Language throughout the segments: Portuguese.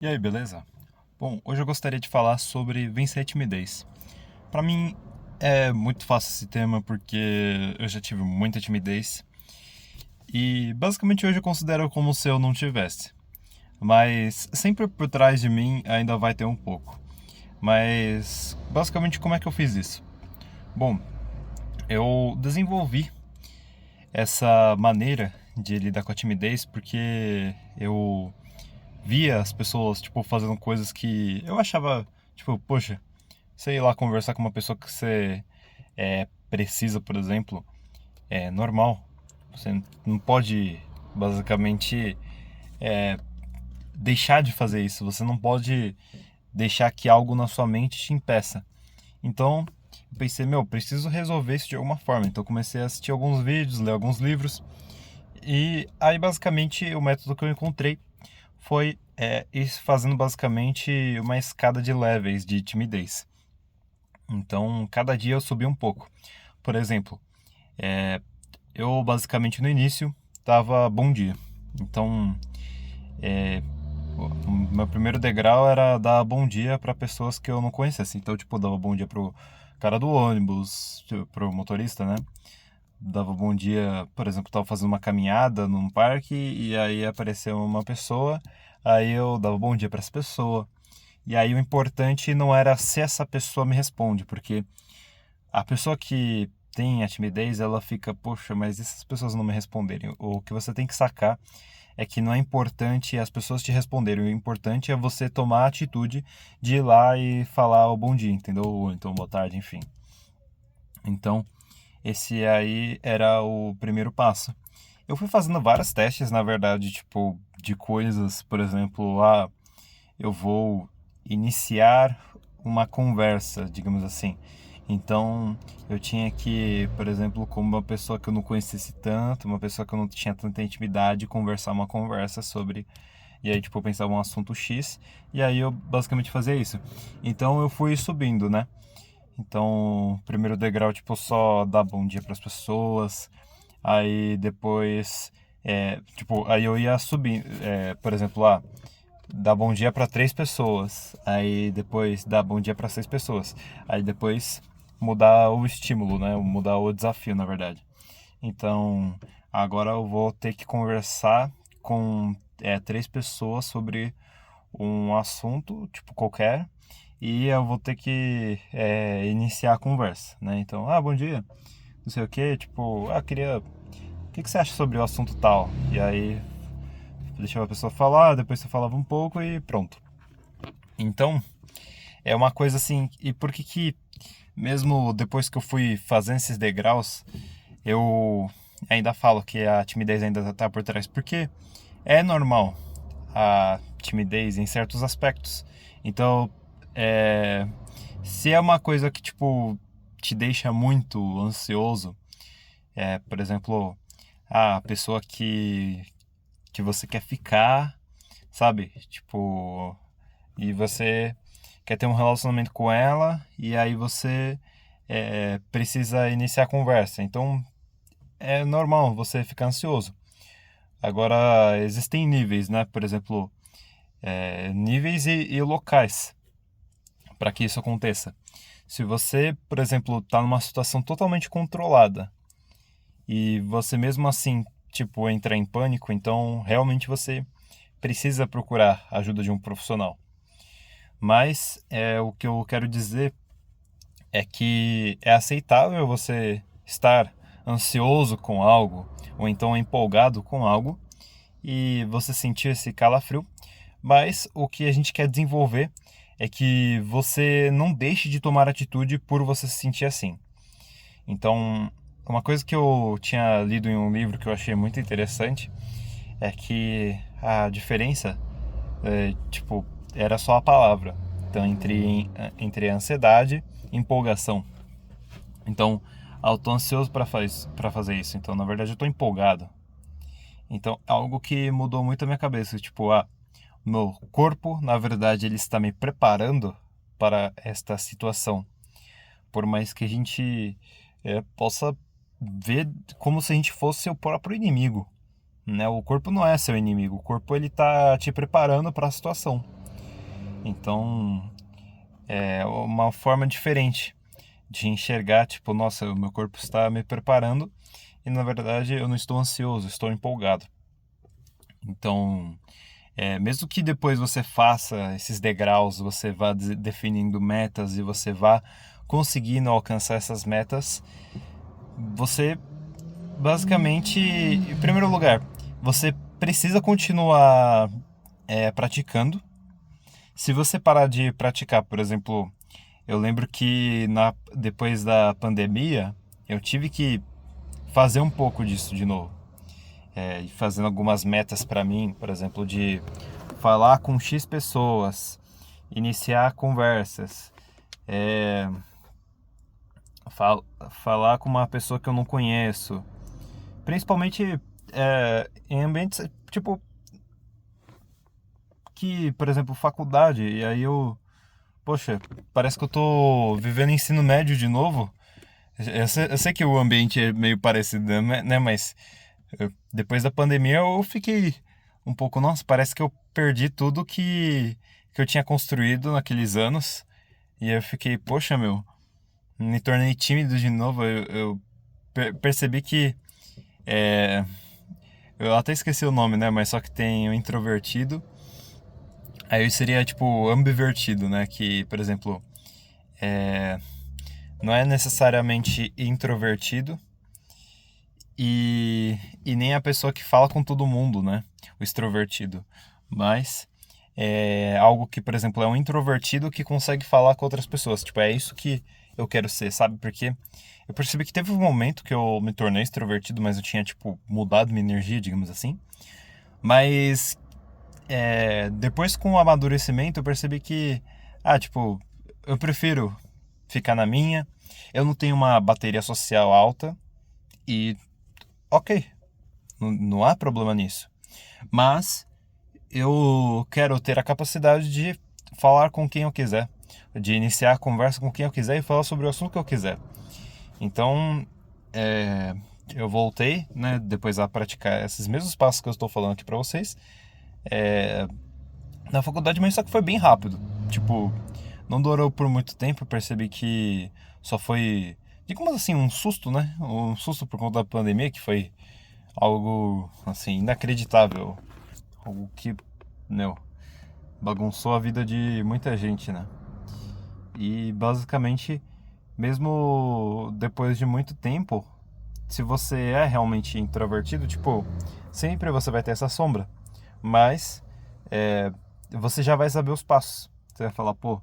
E aí, beleza? Bom, hoje eu gostaria de falar sobre vencer a timidez. Pra mim é muito fácil esse tema porque eu já tive muita timidez e basicamente hoje eu considero como se eu não tivesse. Mas sempre por trás de mim ainda vai ter um pouco. Mas basicamente como é que eu fiz isso? Bom, eu desenvolvi essa maneira de lidar com a timidez porque eu via as pessoas tipo fazendo coisas que eu achava tipo, poxa, sei lá, conversar com uma pessoa que você precisa, por exemplo, é normal. Você não pode, basicamente, deixar de fazer isso. Você não pode deixar que algo na sua mente te impeça. Então, eu pensei, meu, preciso resolver isso de alguma forma. Então, comecei a assistir alguns vídeos, ler alguns livros. E aí, basicamente, o método que eu encontrei foi ir fazendo, basicamente, uma escada de levels de timidez. Então, cada dia eu subi um pouco. Por exemplo, eu basicamente no início dava bom dia. Então, o meu primeiro degrau era dar bom dia para pessoas que eu não conhecesse. Então, tipo, eu dava bom dia pro cara do ônibus, pro motorista, né? Dava bom dia, por exemplo, tava fazendo uma caminhada num parque e aí apareceu uma pessoa, aí eu dava bom dia para essa pessoa. E aí o importante não era se essa pessoa me responde, porque a pessoa que tem a timidez, ela fica, poxa, mas e se essas pessoas não me responderem? O que você tem que sacar é que não é importante as pessoas te responderem, o importante é você tomar a atitude de ir lá e falar o bom dia, entendeu? Ou então boa tarde, enfim. Então, esse aí era o primeiro passo. Eu fui fazendo vários testes, na verdade, tipo, de coisas, por exemplo, eu vou iniciar uma conversa, digamos assim. Então, eu tinha que, por exemplo, com uma pessoa que eu não conhecesse tanto, uma pessoa que eu não tinha tanta intimidade, conversar uma conversa sobre. E aí, tipo, eu pensava um assunto X, e aí eu basicamente fazia isso. Então, eu fui subindo, né? Então, primeiro degrau, tipo, só dar bom dia para as pessoas. Aí depois, tipo, aí eu ia subindo, por exemplo, dar bom dia para três pessoas, aí depois dar bom dia para seis pessoas, aí depois mudar o estímulo, né? Mudar o desafio, na verdade. Então, agora eu vou ter que conversar com três pessoas sobre um assunto, tipo qualquer, e eu vou ter que iniciar a conversa, né? Então, bom dia, não sei o que, tipo, queria. O que você acha sobre o assunto tal? E aí deixava a pessoa falar, depois você falava um pouco e pronto. Então, é uma coisa assim. E por que que, mesmo depois que eu fui fazendo esses degraus, eu ainda falo que a timidez ainda tá por trás? Porque é normal a timidez em certos aspectos. Então, é, se é uma coisa que, tipo, te deixa muito ansioso, por exemplo, a pessoa que você quer ficar, sabe? Tipo, e você quer ter um relacionamento com ela e aí você precisa iniciar a conversa. Então é normal você ficar ansioso. Agora, existem níveis, né? Por exemplo, níveis e locais para que isso aconteça. Se você, por exemplo, está numa situação totalmente controlada e você mesmo assim, tipo, entra em pânico, então realmente você precisa procurar a ajuda de um profissional. Mas o que eu quero dizer é que é aceitável você estar ansioso com algo ou então empolgado com algo e você sentir esse calafrio, mas o que a gente quer desenvolver é que você não deixe de tomar atitude por você se sentir assim. Então, uma coisa que eu tinha lido em um livro que eu achei muito interessante é que a diferença, tipo, era só a palavra. Então, entre ansiedade e empolgação. Então, eu tô ansioso para fazer isso. Então, na verdade, eu tô empolgado. Então, algo que mudou muito a minha cabeça, tipo, meu corpo, na verdade, ele está me preparando para esta situação. Por mais que a gente possa ver como se a gente fosse seu próprio inimigo, né? O corpo não é seu inimigo, o corpo ele tá te preparando para a situação. Então, é uma forma diferente de enxergar, tipo, nossa, o meu corpo está me preparando e na verdade eu não estou ansioso, estou empolgado. Então, mesmo que depois você faça esses degraus, você vá definindo metas e você vá conseguindo alcançar essas metas, você basicamente, em primeiro lugar, você precisa continuar praticando. Se você parar de praticar, por exemplo, eu lembro que depois da pandemia eu tive que fazer um pouco disso de novo. E fazendo algumas metas para mim, por exemplo, de falar com X pessoas, iniciar conversas, é, falar com uma pessoa que eu não conheço, principalmente em ambientes tipo que, por exemplo, faculdade, e aí poxa, parece que eu tô vivendo ensino médio de novo. Eu sei que o ambiente é meio parecido, né? Mas depois da pandemia eu fiquei um pouco, nossa, parece que eu perdi tudo que eu tinha construído naqueles anos. E aí eu fiquei, poxa, meu, me tornei tímido de novo. Eu percebi que. é, eu até esqueci o nome, né? Mas só que tem o introvertido. Aí eu seria tipo ambivertido, né? Que, por exemplo, é, não é necessariamente introvertido e nem a pessoa que fala com todo mundo, né? O extrovertido. Mas é algo que, por exemplo, é um introvertido que consegue falar com outras pessoas. Tipo, é isso que eu quero ser, sabe? Porque eu percebi que teve um momento que eu me tornei extrovertido, mas eu tinha, tipo, mudado minha energia, digamos assim. Mas depois com o amadurecimento eu percebi que, tipo, eu prefiro ficar na minha. Eu não tenho uma bateria social alta e ok, não há problema nisso. Mas eu quero ter a capacidade de falar com quem eu quiser, de iniciar a conversa com quem eu quiser e falar sobre o assunto que eu quiser. Então, eu voltei, né, depois a praticar esses mesmos passos que eu estou falando aqui para vocês, na faculdade, mas só que foi bem rápido. Tipo, não durou por muito tempo, eu percebi que só foi, digamos assim, um susto, né? Um susto por conta da pandemia, que foi algo, assim, inacreditável. Algo que, meu, bagunçou a vida de muita gente, né? E basicamente, mesmo depois de muito tempo, se você é realmente introvertido, tipo, sempre você vai ter essa sombra. Mas é, você já vai saber os passos. Você vai falar, pô,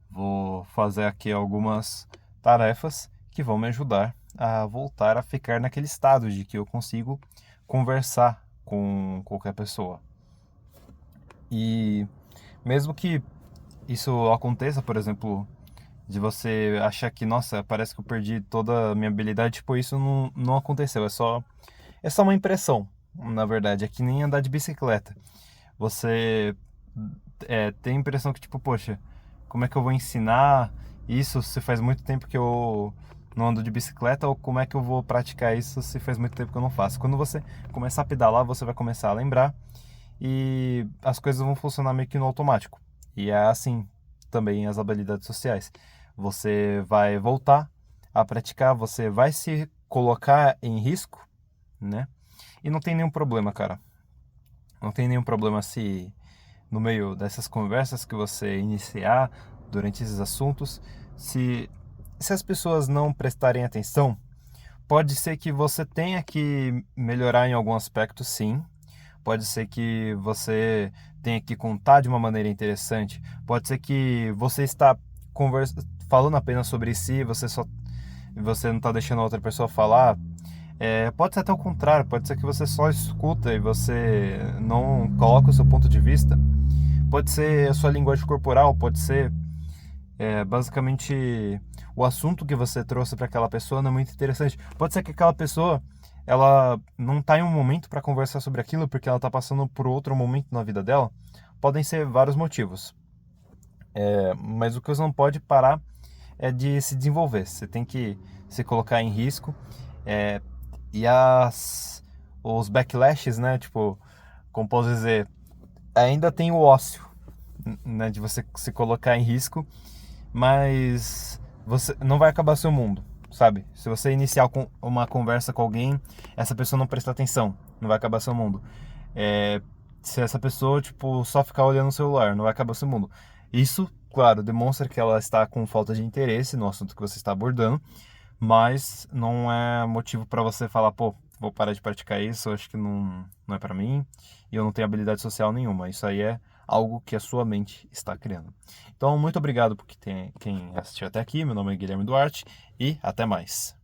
vou fazer aqui algumas tarefas que vão me ajudar a voltar a ficar naquele estado de que eu consigo conversar com qualquer pessoa. E mesmo que isso aconteça, por exemplo, de você achar que, nossa, parece que eu perdi toda a minha habilidade, tipo, isso não aconteceu, é só uma impressão, na verdade, é que nem andar de bicicleta. Você tem a impressão que, tipo, poxa, como é que eu vou ensinar isso se faz muito tempo que eu não ando de bicicleta, ou como é que eu vou praticar isso se faz muito tempo que eu não faço? Quando você começar a pedalar, você vai começar a lembrar e as coisas vão funcionar meio que no automático. E é assim também as habilidades sociais. Você vai voltar a praticar, você vai se colocar em risco, né? E não tem nenhum problema, cara. Não tem nenhum problema se no meio dessas conversas que você iniciar durante esses assuntos, se as pessoas não prestarem atenção, pode ser que você tenha que melhorar em algum aspecto, sim. Pode ser que você tenha que contar de uma maneira interessante. Pode ser que você está falando apenas sobre si, você não está deixando a outra pessoa falar. Pode ser até o contrário, pode ser que você só escuta e você não coloca o seu ponto de vista. Pode ser a sua linguagem corporal, pode ser basicamente o assunto que você trouxe para aquela pessoa não é muito interessante. Pode ser que aquela pessoa ela não está em um momento para conversar sobre aquilo porque ela está passando por outro momento na vida dela. Podem ser vários motivos. Mas o que você não pode parar é de se desenvolver. Você tem que se colocar em risco. É, e os backlashes, né? Tipo, como posso dizer, ainda tem o ócio. né, de você se colocar em risco, mas você não vai acabar seu mundo, sabe? Se você iniciar uma conversa com alguém, essa pessoa não prestar atenção, não vai acabar seu mundo. É, se essa pessoa, tipo, só ficar olhando o celular, não vai acabar seu mundo. Isso, claro, demonstra que ela está com falta de interesse no assunto que você está abordando, mas não é motivo para você falar, pô, vou parar de praticar isso, eu acho que não é para mim e eu não tenho habilidade social nenhuma. Isso aí é algo que a sua mente está criando. Então, muito obrigado por quem assistiu até aqui. Meu nome é Guilherme Duarte e até mais.